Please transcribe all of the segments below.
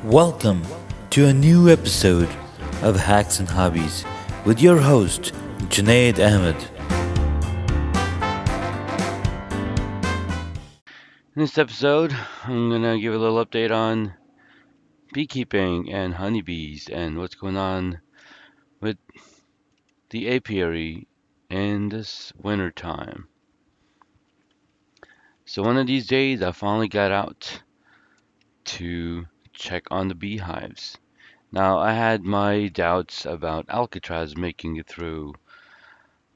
Welcome to a new episode of Hacks and Hobbies with your host, Junaid Ahmed. In this episode, I'm going to give a little update on beekeeping and honeybees and what's going on with the apiary in this winter time. So, one of these days, I finally got out to check on the beehives. Now, I had my doubts about Alcatraz making it through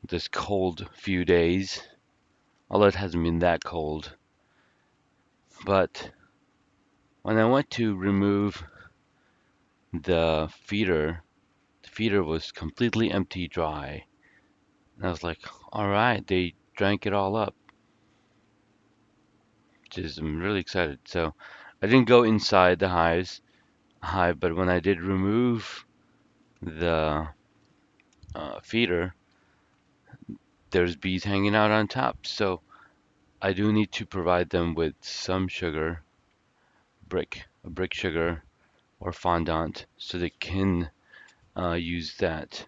this cold few days, although it hasn't been that cold. But when I went to remove the feeder was completely empty, dry. And I was like, all right, they drank it all up. Just I'm really excited. So I didn't go inside the hive, but when I did remove the feeder, there's bees hanging out on top. So I do need to provide them with some sugar, a brick sugar or fondant, so they can use that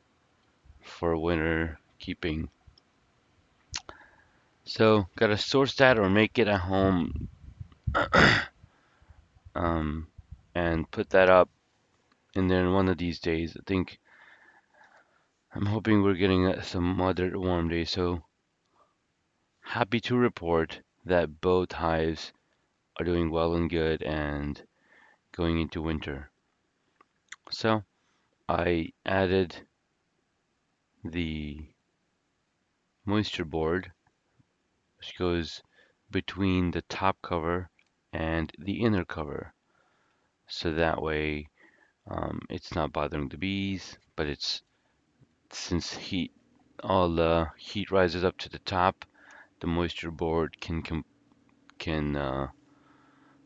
for winter keeping. So gotta source that or make it at home, um, and put that up. And then one of these days, I think I'm hoping we're getting some moderate warm days. So happy to report that both hives are doing well and good and going into winter. So I added the moisture board, which goes between the top cover and the inner cover. So that way it's not bothering the bees, but it's since all the heat rises up to the top, the moisture board can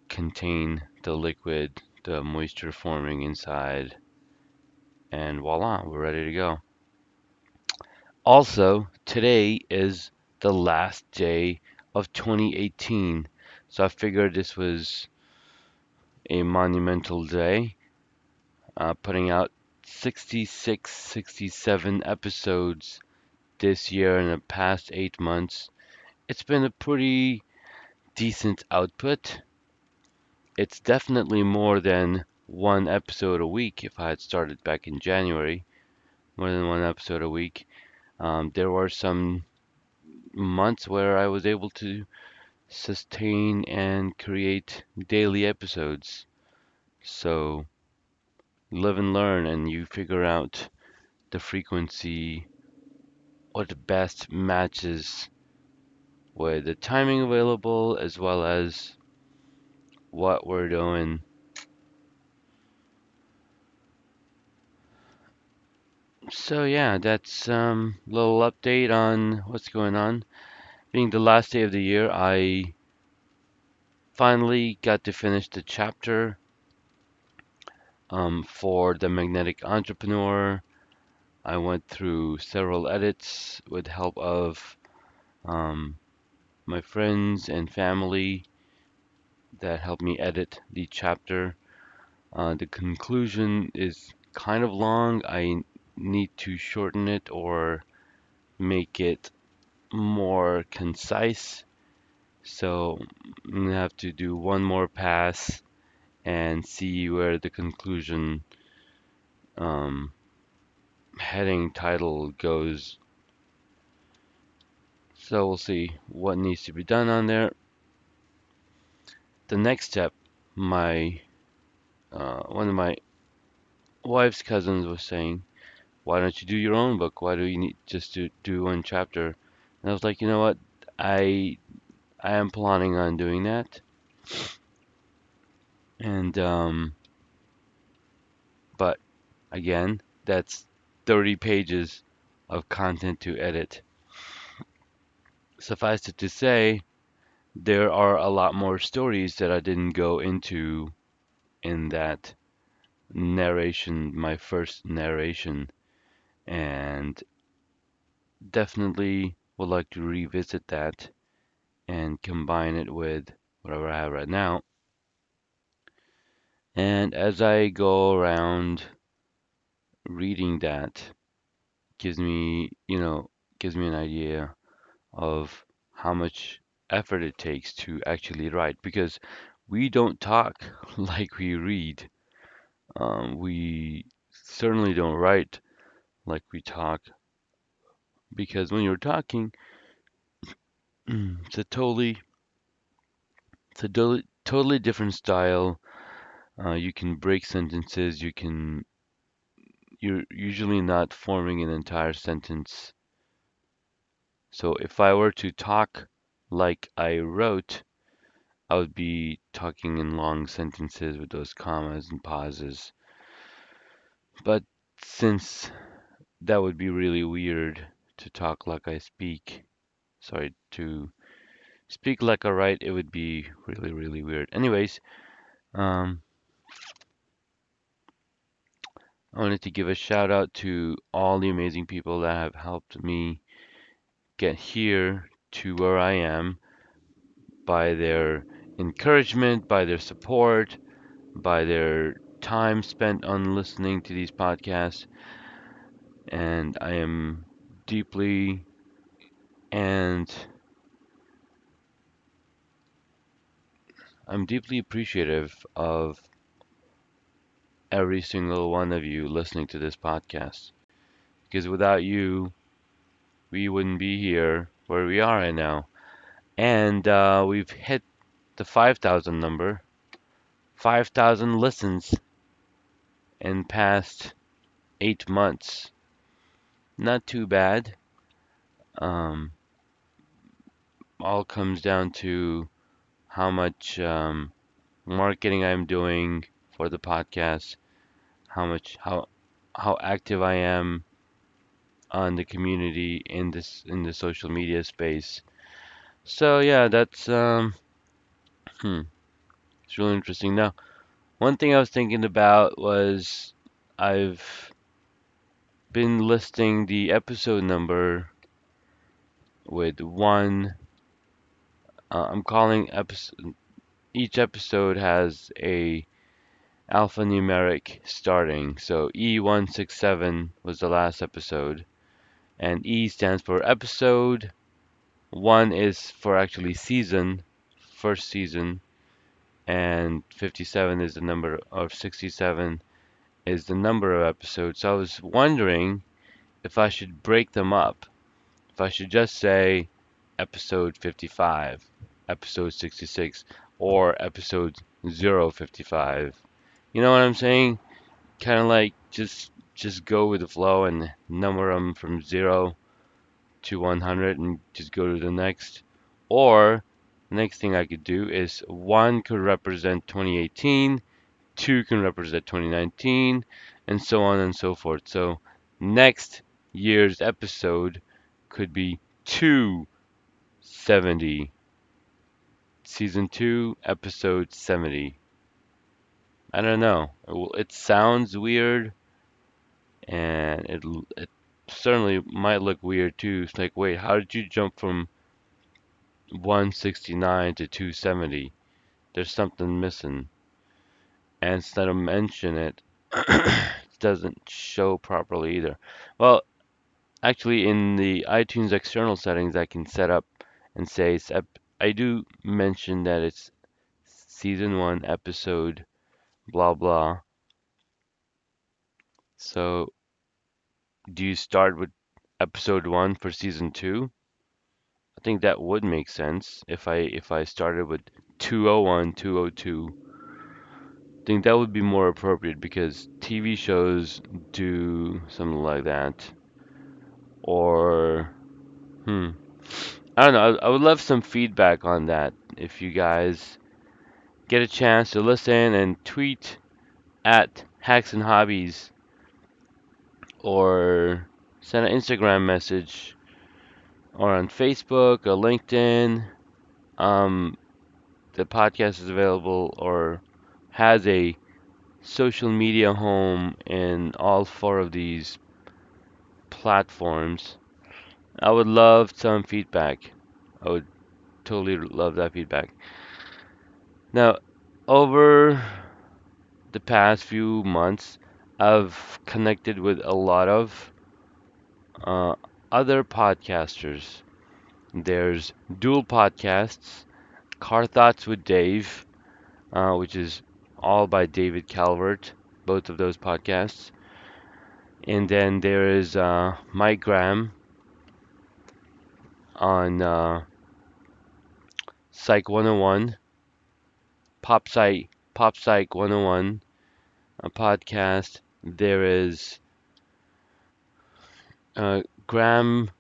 contain the liquid, the moisture forming inside, and voila, we're ready to go. Also, today is the last day of 2018, so I figured this was a monumental day, putting out 66, 67 episodes this year in the past 8 months. It's been a pretty decent output. It's definitely more than one episode a week if I had started back in January, more than one episode a week. There were some months where I was able to sustain and create daily episodes. So live and learn, and you figure out the frequency, what best matches with the timing available as well as what we're doing. So yeah, that's little update on what's going on. Being the last day of the year, I finally got to finish the chapter for the Magnetic Entrepreneur. I went through several edits with help of um, my friends and family that helped me edit the chapter. The conclusion is kind of long. I need to shorten it or make it more concise. So I'm gonna have to do one more pass and see where the conclusion um, heading title goes. So we'll see what needs to be done on there. The next step, my one of my wife's cousins was saying, "Why don't you do your own book? Why do you need just to do one chapter?" And I was like, you know what? I am planning on doing that, and but again, that's 30 pages of content to edit. Suffice it to say, there are a lot more stories that I didn't go into in that narration, my first narration, and definitely would like to revisit that and combine it with whatever I have right now. And as I go around reading that, gives me, gives me an idea of how much effort it takes to actually write because we don't talk like we read. We certainly don't write like we talk because when you're talking, it's a totally different style. You can break sentences. You're usually not forming an entire sentence. So if I were to talk like I wrote, I would be talking in long sentences with those commas and pauses. But since that would be really weird to talk like I speak, sorry, to speak like I write, it would be really, really weird. Anyways, um, I wanted to give a shout out to all the amazing people that have helped me get here to where I am by their encouragement, by their support, by their time spent on listening to these podcasts. And deeply and I'm deeply appreciative of every single one of you listening to this podcast. Because without you, we wouldn't be here where we are right now. And we've hit the 5,000 number, 5,000 listens in past 8 months. Not too bad. Um, all comes down to how much marketing I'm doing for the podcast, how active I am on the community in the social media space. So yeah, that's it's really interesting. Now, one thing I was thinking about was I've been listing the episode number with one. I'm calling episode. Each episode has a alphanumeric starting. So E167 was the last episode, and E stands for episode. One is for actually season, first season, and 57 is the number of 67 is the number of episodes. So I was wondering if I should break them up. If I should just say episode 55, episode 66, or episode 055. You know what I'm saying? Kind of like just go with the flow and number them from 0 to 100 and just go to the next. Or the next thing I could do is 1 could represent 2018, 2 can represent 2019, and so on and so forth. So next year's episode could be 270, season 2, episode 70. I don't know. It sounds weird, and it certainly might look weird too. It's like, wait, how did you jump from 169 to 270? There's something missing. And instead of mention it, it doesn't show properly either. Well, actually, in the iTunes external settings, I can set up and say I do mention that it's season 1, episode blah blah. So, do you start with episode 1 for season 2? I think that would make sense if I started with 201, 202. I think that would be more appropriate because TV shows do something like that. Or, hmm, I don't know. I would love some feedback on that. If you guys get a chance to listen and tweet at Hacks and Hobbies or send an Instagram message or on Facebook or LinkedIn. Um, the podcast is available or has a social media home in all 4 of these platforms. I would love some feedback. I would totally love that feedback. Now, over the past few months, I've connected with a lot of uh, other podcasters. There's Dual Podcasts, Car Thoughts with Dave, which is all by David Calvert, both of those podcasts. And then there is Mike Graham on Psych 101, Pop Psych 101, a podcast. There is Graham,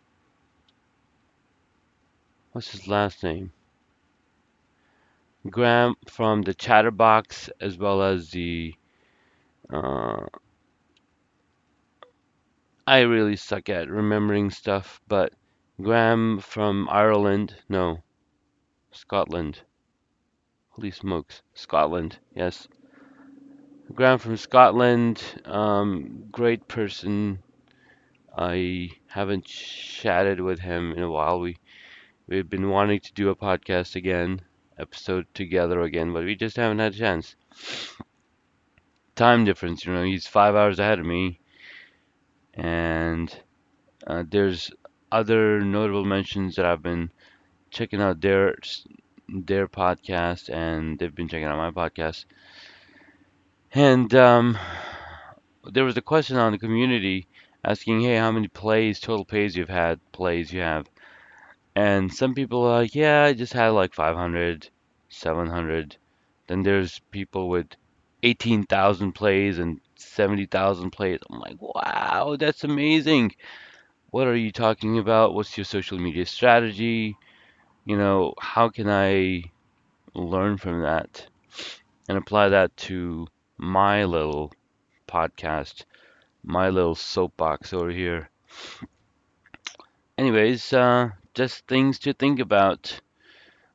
what's his last name? Graham from the Chatterbox, as well as the uh, I really suck at remembering stuff, but Graham from Ireland, no, Scotland. Holy smokes, Scotland, yes. Graham from Scotland, great person. I haven't chatted with him in a while. We've been wanting to do a podcast again, episode together again, but we just haven't had a chance. Time difference, he's 5 hours ahead of me, and there's other notable mentions that I've been checking out their podcast, and they've been checking out my podcast. And there was a question on the community asking, "Hey, how many total plays you have?" And some people are like, "Yeah, I just had like 500, 700." Then there's people with 18,000 plays and 70,000 plays. I'm like, "Wow, that's amazing. What are you talking about? What's your social media strategy? How can I learn from that and apply that to my little podcast, my little soapbox over here?" Anyways, just things to think about.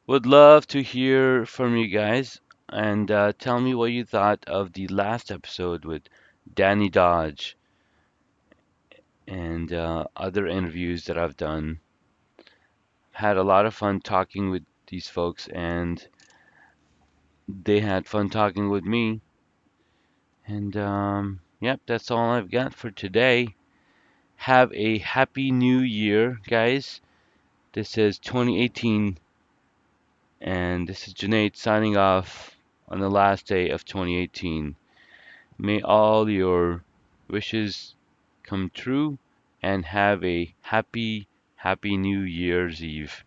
Would love to hear from you guys and tell me what you thought of the last episode with Danny Dodge and other interviews that I've done. Had a lot of fun talking with these folks, and they had fun talking with me. And yep, that's all I've got for today. Have a happy new year, guys. This is 2018, and this is Junaid signing off on the last day of 2018. May all your wishes come true and have a happy New Year's Eve.